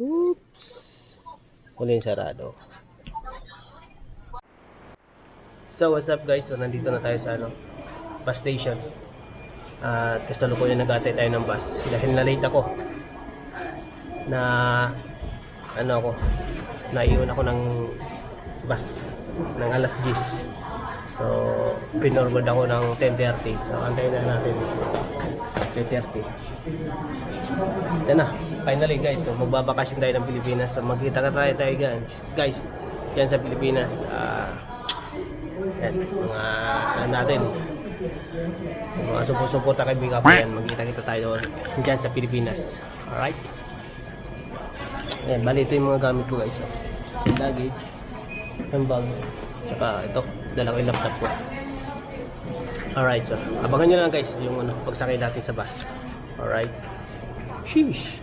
Oops. Huling sarado. So what's up guys? So nandito na tayo sa bus station. At kasalukuyan nag-aantay tayo ng bus. Dahil na-late ako. Naiwan ako ng bus ng alas 10. So pinorward ako ng 10:30. So antayin na natin 10:30. Ito na, finally guys. So magbabakasyon tayo ng Pilipinas. So magkita ka tayo guys yan sa Pilipinas. Yan, mga natin, mga suporta kay Big Up yan. Magkita-kita tayo dyan sa Pilipinas. Alright. Ayan, bali ito yung mga gamit ko guys. Luggage, yung bag, saka ito, dala ko yung laptop ko. Alright, so abangan nyo lang guys yung pagsakay natin sa bus. Alright. Sheesh.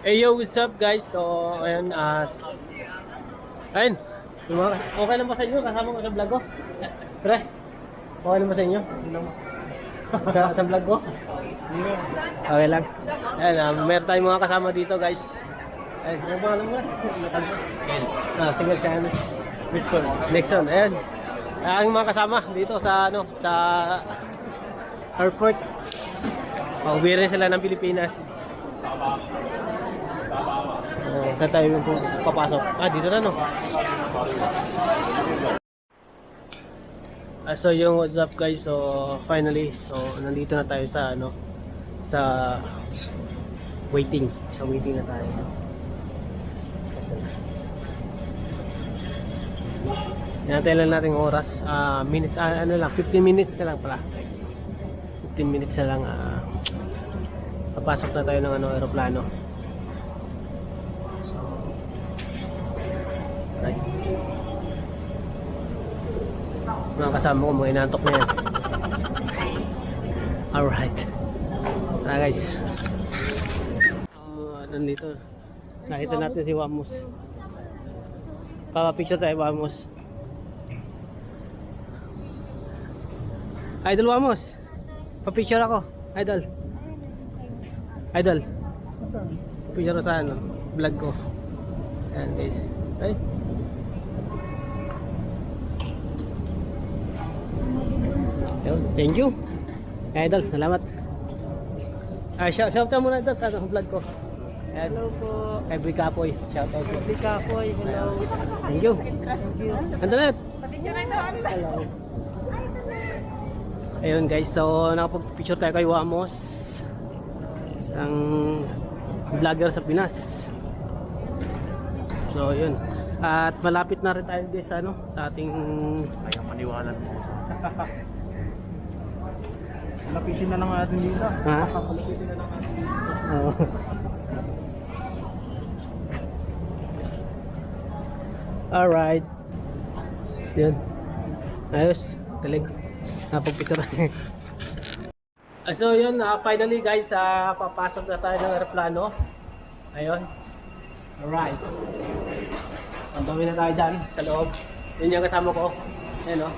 Hey yo, what's up guys? So, ayun, ayun, okay lang ba sa inyo? Kasama ko sa vlog ko? Pre, okay lang ba sa inyo? Sa vlog ko? Okay lang. Ayun, meron tayong mga kasama dito guys. Ayun, ano ba alam mo? Single channel. Nixon, ayun. Ang mga kasama dito sa sa airport. Uwi rin sila ng Pilipinas. Saan tayo yung papasok? Dito na no. So yung what's up guys, so finally, so nandito na tayo sa sa waiting. Sa waiting na tayo. Hinantay lang natin oras, minutes, 15 minutes na lang pala. 15 minutes na lang, papasok na tayo ng aeroplano. Right. Mga kasama ko, mga inantok na yan. Alright. Tara guys. Nandito. Nakita natin si Wamos. Papapicture tayo Wamos. Idol Wamos. Papicture ako. Idol. Picture sa vlog ko. Ayan guys. Ay. Thank you. Idol, salamat. Shout out muna ito sa vlog ko. Hello po. Kay Boy Kapoy. Shout out po. Boy Kapoy, hello. Thank you. Andalat. Hello. Ayun guys, so nakapag-picture tayo kay Wamos. Isang vlogger sa Pinas. So yun. At malapit na rin tayo guys sa ating Maniwala mo. Lapitin na lang natin dito. Ha? Lapitin na lang natin dito. Oo. Alright. Yun. Ayos. Galing. Napag-picture tayo. So yun, finally guys, papasok na tayo ng aeroplano. Ayun. Alright. Ang dami na tayo dyan sa loob. Yun yung kasama ko. Ayun o.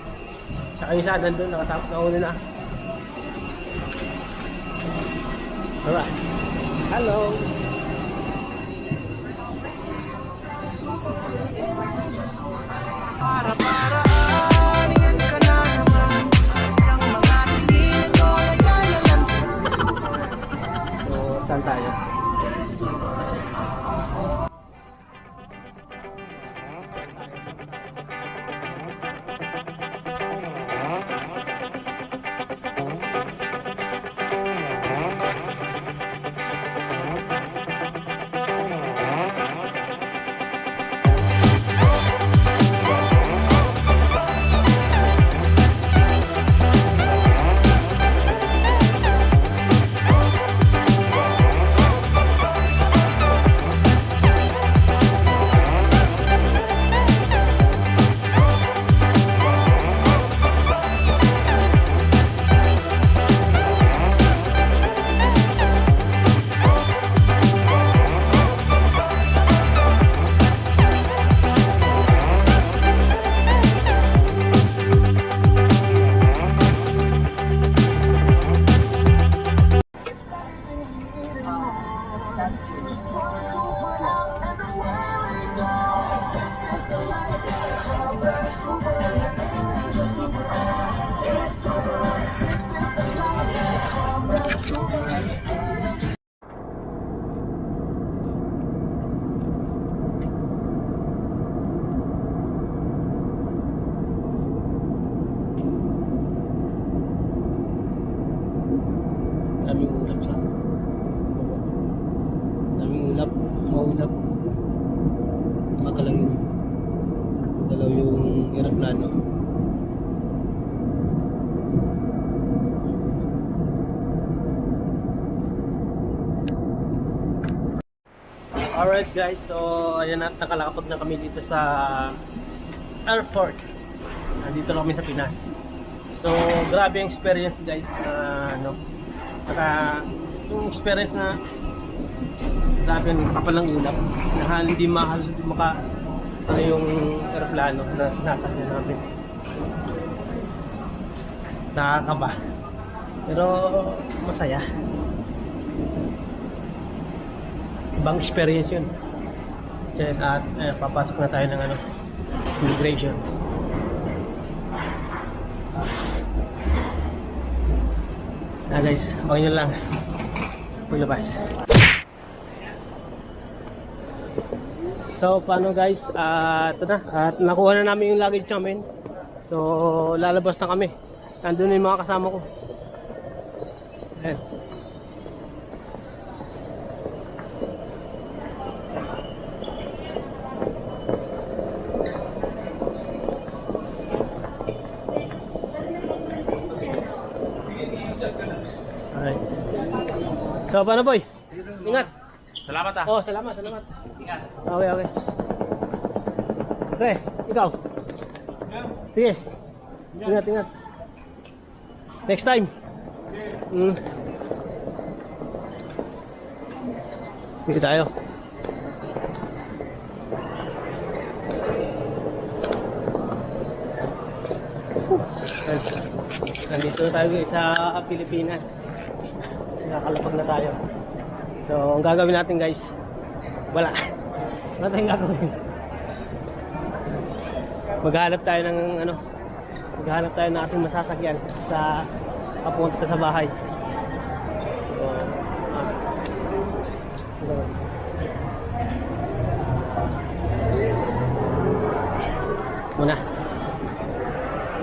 Saka yung isa nandun, nakauna na. Alright. Hello. So, saan tayo? Daming ulap sa baba. Daming ulap, maulap. Magalaw yung galaw yung aeroplano. Alright guys, so ayan na, nakalakapag na kami dito sa airport. Nandito lang kami sa Pinas. So grabe yung experience guys na ano, yung experience na grabe yung kapalang ulap na hindi mahal maka ano yung aeroplano na sinasakyan namin. Nakakaba pero masaya, ibang experience yun. At papasok na tayo ng ano, immigration. Guys, abangan nyo lang paglabas. So paano guys, ito na, at nakuha na namin yung luggage namin. So lalabas na kami. Nandun na yung mga kasama ko. Ayan. Alright. So paano boy? Ingat. Salamat ah. Oh, salamat, salamat. Ingat. Okay, okay. Pre, ikaw. Sige. Ingat, ingat. Next time. Dito tayo. Nandito na tayo sa Pilipinas. Nakakalapag na tayo. So, ang gagawin natin guys, wala tayong gagawin. Maghanap tayo ng ano, maghanap tayo ng ating masasakyan sa papunta sa bahay. So, muna.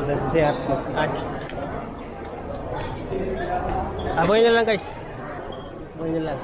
Ito si Sir, mag-touch. Aboy na lang guys. Aboy na lang.